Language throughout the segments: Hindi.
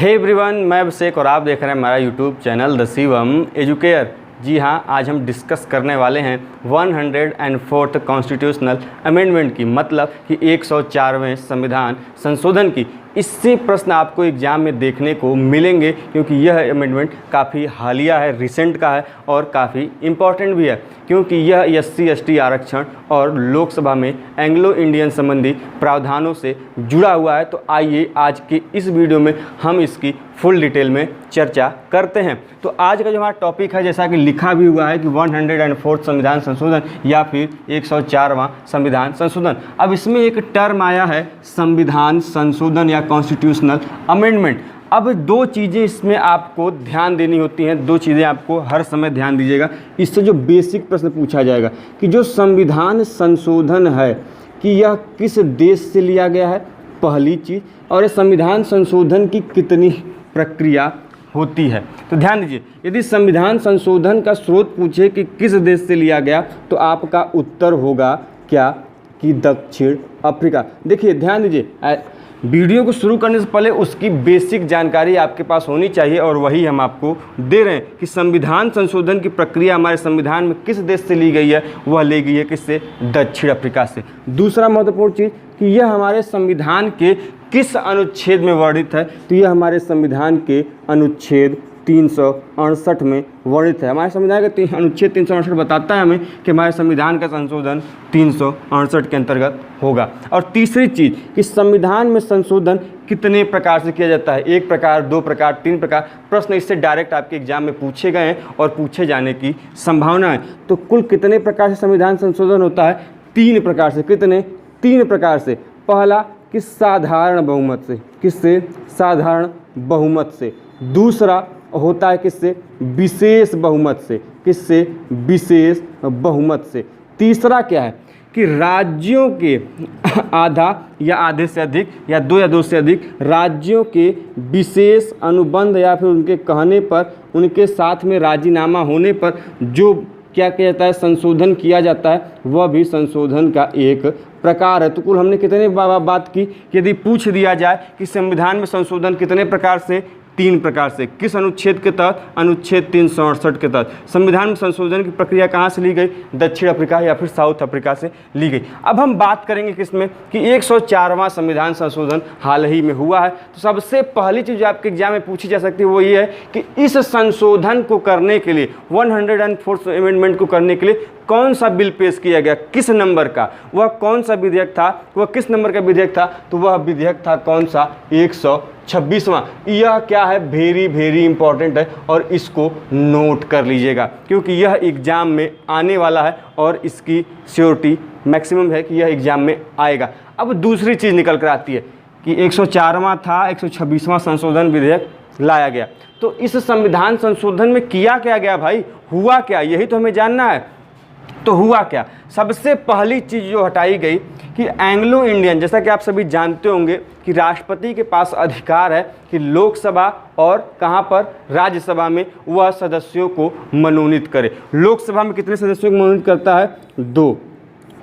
हे एवरीवन, मैं अभिषेक और आप देख रहे हैं हमारा YouTube channel the Shivam Educare. जी हाँ, आज हम डिस्कस करने वाले हैं 104th कॉन्स्टिट्यूशनल अमेंडमेंट की, मतलब कि 104वें संविधान संशोधन की। इससे प्रश्न आपको एग्जाम में देखने को मिलेंगे क्योंकि यह अमेंडमेंट काफ़ी हालिया है, रिसेंट का है और काफ़ी इम्पॉर्टेंट भी है क्योंकि यह SC/ST आरक्षण और लोकसभा में एंग्लो इंडियन संबंधी प्रावधानों से जुड़ा हुआ है। तो आइए आज के इस वीडियो में हम इसकी फुल डिटेल में चर्चा करते हैं। तो आज का जो हमारा टॉपिक है, जैसा कि लिखा भी हुआ है कि 104th संविधान संशोधन या फिर 104वां संविधान संशोधन। अब इसमें एक टर्म आया है संविधान संशोधन या कॉन्स्टिट्यूशनल अमेंडमेंट। अब दो चीज़ें इसमें आपको ध्यान देनी होती हैं, दो चीज़ें आपको हर समय ध्यान दीजिएगा। इससे जो बेसिक प्रश्न पूछा जाएगा कि जो संविधान संशोधन है कि यह किस देश से लिया गया है, पहली चीज़, और संविधान संशोधन की कितनी प्रक्रिया होती है। तो ध्यान दीजिए, यदि संविधान संशोधन का स्रोत पूछे कि किस देश से लिया गया तो आपका उत्तर होगा क्या कि दक्षिण अफ्रीका। देखिए ध्यान दीजिए, वीडियो को शुरू करने से पहले उसकी बेसिक जानकारी आपके पास होनी चाहिए और वही हम आपको दे रहे हैं कि संविधान संशोधन की प्रक्रिया हमारे संविधान में किस देश से ली गई है, वह ली गई है किससे, दक्षिण अफ्रीका से। दूसरा महत्वपूर्ण चीज़ कि यह हमारे संविधान के किस अनुच्छेद में वर्णित है, तो यह हमारे संविधान के अनुच्छेद 368 में वर्णित है। हमारे संविधान का अनुच्छेद 368 बताता है हमें कि हमारे संविधान का संशोधन 368 के अंतर्गत होगा। और तीसरी चीज़ कि संविधान में संशोधन कितने प्रकार से किया जाता है, एक प्रकार, दो प्रकार, तीन प्रकार। प्रश्न इससे डायरेक्ट आपके एग्जाम में पूछे गए हैं और पूछे जाने की संभावना है। तो कुल कितने प्रकार से संविधान संशोधन होता है, तीन प्रकार से। कितने, तीन प्रकार से। पहला कि साधारण बहुमत से, किससे, साधारण बहुमत से। दूसरा होता है किससे, विशेष बहुमत से, किससे, विशेष बहुमत से। तीसरा क्या है कि राज्यों के आधा या आधे से अधिक या दो से अधिक राज्यों के विशेष अनुबंध या फिर उनके कहने पर, उनके साथ में राजीनामा होने पर जो क्या कहता है संशोधन किया जाता है, वह भी संशोधन का एक प्रकार है। तो कुल हमने कितने बात की, यदि पूछ दिया जाए कि संविधान में संशोधन कितने प्रकार से, तीन प्रकार से। किस अनुच्छेद के तहत, अनुच्छेद 368 के तहत। संविधान में संशोधन की प्रक्रिया कहाँ से ली गई, दक्षिण अफ्रीका या फिर साउथ अफ्रीका से ली गई। अब हम बात करेंगे किसमें कि 104वां संविधान संशोधन हाल ही में हुआ है। तो सबसे पहली चीज़ जो आपके एग्जाम में पूछी जा सकती है वो ये है कि इस संशोधन को करने के लिए, 104th अमेंडमेंट को करने के लिए कौन सा बिल पेश किया गया, किस नंबर का, वह कौन सा विधेयक था, वह किस नंबर का विधेयक था, तो वह विधेयक था कौन सा, 126वां। यह क्या है, वेरी इंपॉर्टेंट है और इसको नोट कर लीजिएगा क्योंकि यह एग्जाम में आने वाला है और इसकी श्योरिटी मैक्सिमम है कि यह एग्जाम में आएगा। अब दूसरी चीज़ निकल कर आती है कि 104वां था, 126वां संशोधन विधेयक लाया गया। तो इस संविधान संशोधन में किया क्या गया भाई, हुआ क्या, यही तो हमें जानना है। तो हुआ क्या, सबसे पहली चीज़ जो हटाई गई कि एंग्लो इंडियन, जैसा कि आप सभी जानते होंगे कि राष्ट्रपति के पास अधिकार है कि लोकसभा और कहाँ पर, राज्यसभा में वह सदस्यों को मनोनीत करे। लोकसभा में कितने सदस्यों को मनोनीत करता है, 2,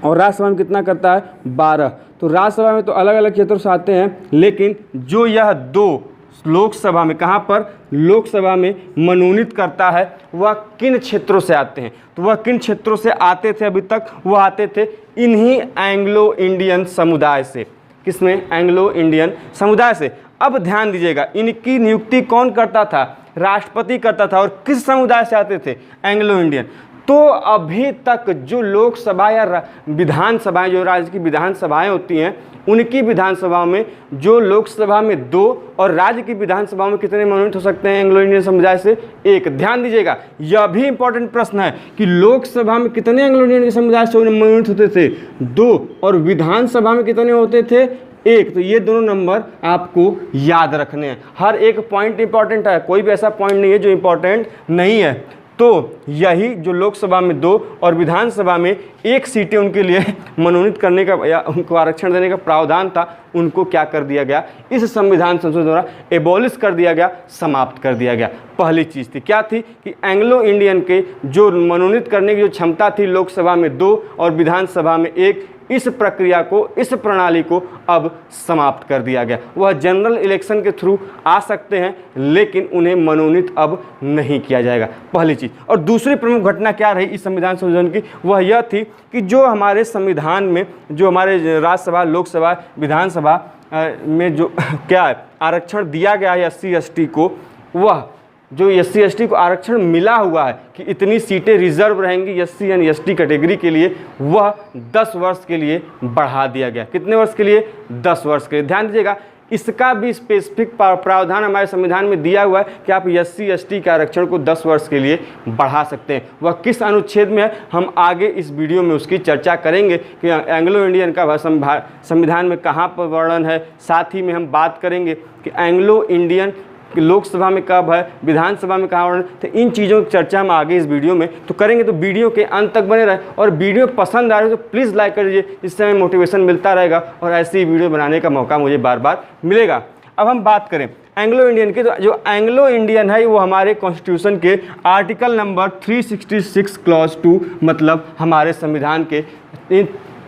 और राज्यसभा में कितना करता है, 12। तो राज्यसभा में तो अलग अलग क्षेत्रों से आते हैं, लेकिन जो यह 2 लोकसभा में, कहाँ पर, लोकसभा में मनोनीत करता है, वह किन क्षेत्रों से आते हैं, तो वह किन क्षेत्रों से आते थे अभी तक, वह आते थे इन्हीं एंग्लो इंडियन समुदाय से। किसमें, एंग्लो इंडियन समुदाय से। अब ध्यान दीजिएगा, इनकी नियुक्ति कौन करता था, राष्ट्रपति करता था, और किस समुदाय से आते थे, एंग्लो इंडियन। तो अभी तक जो लोकसभा या विधानसभाएं, जो राज्य की विधानसभाएं होती हैं, उनकी विधानसभाओं में जो लोकसभा में 2 और राज्य की विधानसभाओं में कितने मनोनीत हो सकते हैं एंग्लो इंडियन समुदाय से, 1। ध्यान दीजिएगा, यह भी इंपॉर्टेंट प्रश्न है कि लोकसभा में कितने एंग्लो इंडियन के समुदाय से मनोनीत होते थे, 2, और विधानसभा में कितने होते थे, 1। तो ये दोनों नंबर आपको याद रखने हैं। हर एक पॉइंट इंपॉर्टेंट है, कोई भी ऐसा पॉइंट नहीं है जो इंपॉर्टेंट नहीं है। तो यही जो लोकसभा में 2 और विधानसभा में 1 सीटें उनके लिए मनोनीत करने का या उनको आरक्षण देने का प्रावधान था, उनको क्या कर दिया गया, इस संविधान संशोधन द्वारा एबॉलिश कर दिया गया, समाप्त कर दिया गया। पहली चीज़ थी, क्या थी कि एंग्लो इंडियन के जो मनोनीत करने की जो क्षमता थी लोकसभा में 2 और विधानसभा में 1, इस प्रक्रिया को, इस प्रणाली को अब समाप्त कर दिया गया। वह जनरल इलेक्शन के थ्रू आ सकते हैं, लेकिन उन्हें मनोनीत अब नहीं किया जाएगा, पहली चीज़। और दूसरी प्रमुख घटना क्या रही इस संविधान संशोधन की, वह यह थी कि जो हमारे संविधान में, जो हमारे राज्यसभा, लोकसभा, विधानसभा में जो क्या है आरक्षण दिया गया है SC/ST को, वह जो SC/ST को आरक्षण मिला हुआ है कि इतनी सीटें रिजर्व रहेंगी SC एंड ST कैटेगरी के लिए, वह 10 वर्ष के लिए बढ़ा दिया गया। कितने वर्ष के लिए? 10 वर्ष के लिए। ध्यान दीजिएगा, इसका भी स्पेसिफिक प्रावधान हमारे संविधान में दिया हुआ है कि आप SC/ST के आरक्षण को 10 वर्ष के लिए बढ़ा सकते हैं। वह किस अनुच्छेद में है, हम आगे इस वीडियो में उसकी चर्चा करेंगे कि एंग्लो इंडियन का संविधान में कहाँ पर वर्णन है। साथ ही में हम बात करेंगे कि एंग्लो इंडियन लोकसभा में कब है, विधानसभा में कहाँ वर्णन, तो इन चीज़ों की चर्चा हम आगे इस वीडियो में तो करेंगे। तो वीडियो के अंत तक बने रहे, और वीडियो पसंद आ रही है तो प्लीज़ लाइक कर दीजिए, इससे हमें मोटिवेशन मिलता रहेगा और ऐसी वीडियो बनाने का मौका मुझे बार बार मिलेगा। अब हम बात करें एंग्लो इंडियन की, तो जो एंग्लो इंडियन है वो हमारे कॉन्स्टिट्यूशन के आर्टिकल नंबर 366 क्लॉज 2, मतलब हमारे संविधान के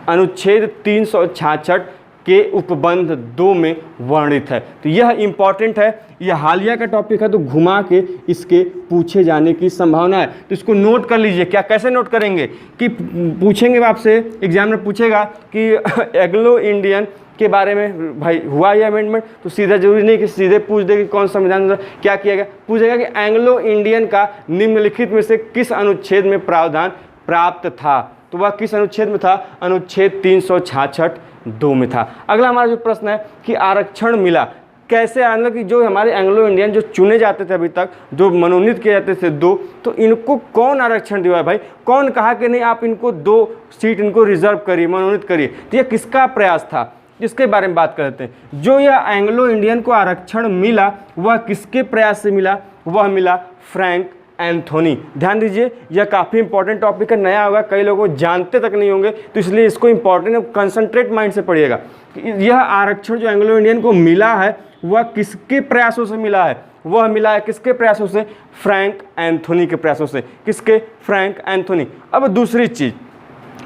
अनुच्छेद 366 के उपबंध 2 में वर्णित है। तो यह इंपॉर्टेंट है, यह हालिया का टॉपिक है, तो घुमा के इसके पूछे जाने की संभावना है। तो इसको नोट कर लीजिए। क्या कैसे नोट करेंगे कि पूछेंगे आपसे, एग्जाम में पूछेगा कि एंग्लो इंडियन के बारे में भाई हुआ यह अमेंडमेंट, तो सीधा जरूरी नहीं कि सीधे पूछ दे कि कौन संविधान क्या किया गया, पूछेगा कि एंग्लो इंडियन का निम्नलिखित में से किस अनुच्छेद में प्रावधान प्राप्त था। तो वह किस अनुच्छेद में था? अनुच्छेद 366 2 में था। अगला हमारा जो प्रश्न है कि आरक्षण मिला कैसे, मतलब कि जो हमारे एंग्लो इंडियन जो चुने जाते थे अभी तक, जो मनोनीत किए जाते थे 2, तो इनको कौन आरक्षण दिया भाई? कौन कहा कि नहीं आप इनको 2 सीट इनको रिजर्व करिए, मनोनीत करिए? तो यह किसका प्रयास था, इसके बारे में बात करते हैं। जो यह एंग्लो इंडियन को आरक्षण मिला वह किसके प्रयास से मिला? वह मिला फ्रैंक एंथोनी। ध्यान दीजिए, यह काफ़ी इंपॉर्टेंट टॉपिक है, नया होगा, कई लोगों जानते तक नहीं होंगे, तो इसलिए इसको इंपॉर्टेंट कंसंट्रेट माइंड से पढ़िएगा। यह आरक्षण जो एंग्लो इंडियन को मिला है वह किसके प्रयासों से मिला है? वह मिला है किसके प्रयासों से? फ्रैंक एंथोनी के प्रयासों से। किसके? Frank Anthony. अब दूसरी चीज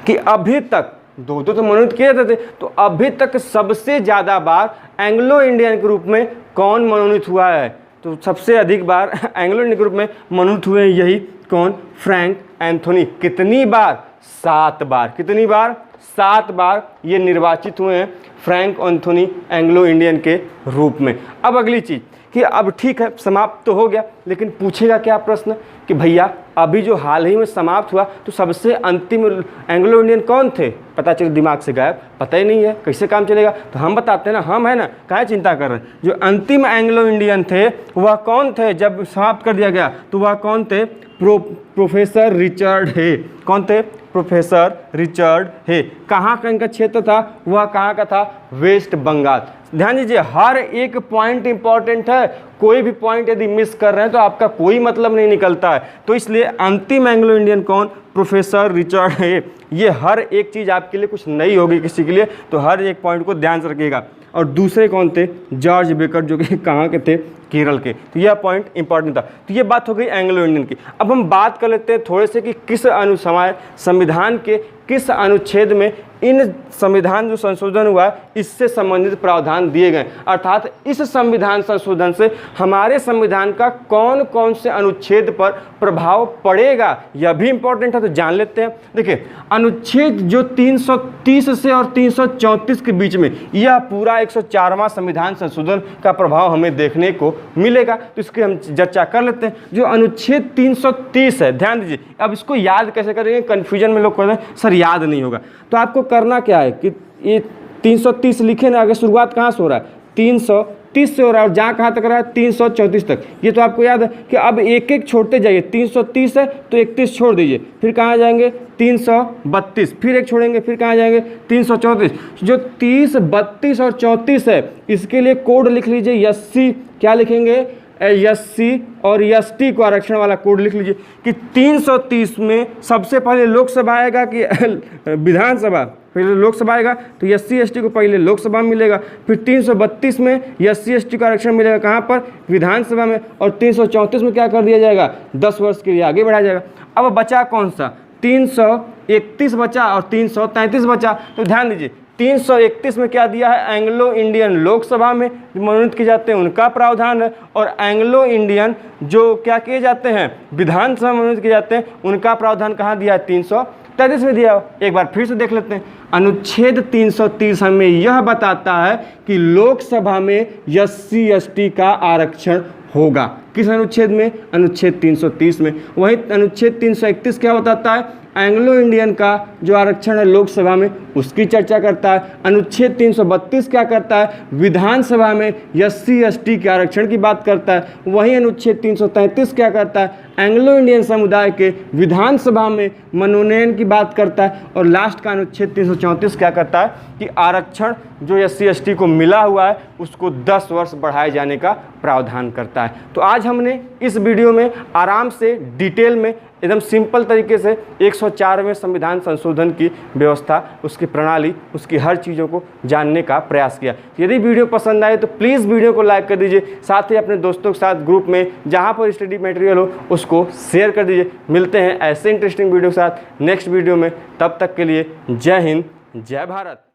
कि अभी तक 2 तो मनोनीत किए जाते थे, तो अभी तक सबसे ज़्यादा बार एंग्लो इंडियन के रूप में कौन मनोनीत हुआ है? तो सबसे अधिक बार एंग्लो इंडियन ग्रुप में मनोनीत हुए यही कौन? Frank Anthony. कितनी बार? 7 बार। कितनी बार? 7 बार ये निर्वाचित हुए हैं फ्रैंक एंथोनी एंग्लो इंडियन के रूप में। अब अगली चीज़ कि अब ठीक है समाप्त तो हो गया, लेकिन पूछेगा क्या प्रश्न कि भैया अभी जो हाल ही में समाप्त हुआ तो सबसे अंतिम एंग्लो इंडियन कौन थे? पता चल दिमाग से गायब, पता ही नहीं है, कैसे काम चलेगा? तो हम बताते हैं ना, हम है ना, काहे चिंता कर रहे हैं। जो अंतिम एंग्लो इंडियन थे वह कौन थे जब समाप्त कर दिया गया? तो वह कौन थे? प्रोफेसर रिचर्ड हे। कौन थे? प्रोफेसर रिचर्ड हे। कहाँ का इनका क्षेत्र था? वह कहाँ का था? वेस्ट बंगाल। ध्यान दीजिए, हर एक पॉइंट इंपॉर्टेंट है, कोई भी पॉइंट यदि मिस कर रहे हैं तो आपका कोई मतलब नहीं निकलता है। तो इसलिए अंतिम एंग्लो इंडियन कौन? प्रोफेसर रिचर्ड हे। ये हर एक चीज़ आपके लिए कुछ नई होगी किसी के लिए, तो हर एक पॉइंट को ध्यान से रखिएगा। और दूसरे कौन थे? जॉर्ज बेकर, जो कि कहाँ के थे? केरल के। तो यह पॉइंट इंपॉर्टेंट था। तो ये बात हो गई एंग्लो इंडियन की। अब हम बात कर लेते हैं थोड़े से कि किस संविधान के किस अनुच्छेद में इन संविधान जो संशोधन हुआ है इससे संबंधित प्रावधान दिए गए, अर्थात इस संविधान संशोधन से हमारे संविधान का कौन कौन से अनुच्छेद पर प्रभाव पड़ेगा, यह भी इंपॉर्टेंट है। तो जान लेते हैं। देखिए, अनुच्छेद जो 330 से और 334 के बीच में यह पूरा 104वां संविधान संशोधन का प्रभाव हमें देखने को मिलेगा। तो इसकी हम चर्चा कर लेते हैं। जो अनुच्छेद 330 है, ध्यान दीजिए, अब इसको याद कैसे करेंगे? कन्फ्यूजन में लोग कहते हैं सर याद नहीं होगा। तो आपको करना क्या है कि ये 330 लिखे ना, आगे शुरुआत कहाँ से हो रहा है? 330 से हो रहा है, और जहाँ कहाँ तक रहा है? 334 तक। ये तो आपको याद है कि अब एक एक छोड़ते जाइए। 330 है तो 31 छोड़ दीजिए, फिर कहाँ जाएंगे? 332, फिर एक छोड़ेंगे, फिर कहाँ जाएंगे? 334। जो 30, 32 और 34 है इसके लिए कोड लिख लीजिए SC। क्या लिखेंगे? SC और ST को आरक्षण वाला कोड लिख लीजिए कि 330 में सबसे पहले लोकसभा आएगा कि विधानसभा? पहले लोकसभा आएगा, तो SC ST को पहले लोकसभा में मिलेगा। फिर 332 में SC ST को आरक्षण मिलेगा, कहाँ पर? विधानसभा में। और 334 में क्या कर दिया जाएगा? 10 वर्ष के लिए आगे बढ़ाया जाएगा। अब बचा कौन सा? 331 बचा और 333 बचा। तो ध्यान दीजिए 331 में क्या दिया है, एंग्लो इंडियन लोकसभा में मनोनीत किए जाते हैं उनका प्रावधान है, और एंग्लो इंडियन जो क्या किए जाते हैं विधानसभा में मनोनीत किए जाते हैं उनका प्रावधान कहाँ दिया है, 333 में दिया है। एक बार फिर से देख लेते हैं। अनुच्छेद 330 हमें यह बताता है कि लोकसभा में SC ST का आरक्षण होगा। किस अनुच्छेद में, अनुच्छेद 330 में। वहीं अनुच्छेद 331 क्या बताता है, एंग्लो इंडियन का जो आरक्षण है लोकसभा में उसकी चर्चा करता है। अनुच्छेद 332 क्या करता है, विधानसभा में SC ST के आरक्षण की बात करता है। वहीं अनुच्छेद 333 क्या करता है, एंग्लो इंडियन समुदाय के विधानसभा में मनोनयन की बात करता है। और लास्ट का अनुच्छेद 334 क्या करता है कि आरक्षण जो SC ST को मिला हुआ है उसको 10 वर्ष बढ़ाए जाने का प्रावधान करता है। तो आज हमने इस वीडियो में आराम से डिटेल में एकदम सिंपल तरीके से 104वें संविधान संशोधन की व्यवस्था, उसकी प्रणाली, उसकी हर चीज़ों को जानने का प्रयास किया। यदि वीडियो पसंद आए तो प्लीज़ वीडियो को लाइक कर दीजिए, साथ ही अपने दोस्तों के साथ ग्रुप में जहां पर स्टडी मटेरियल हो उसको शेयर कर दीजिए। मिलते हैं ऐसे इंटरेस्टिंग वीडियो के साथ नेक्स्ट वीडियो में, तब तक के लिए जय हिंद, जय भारत।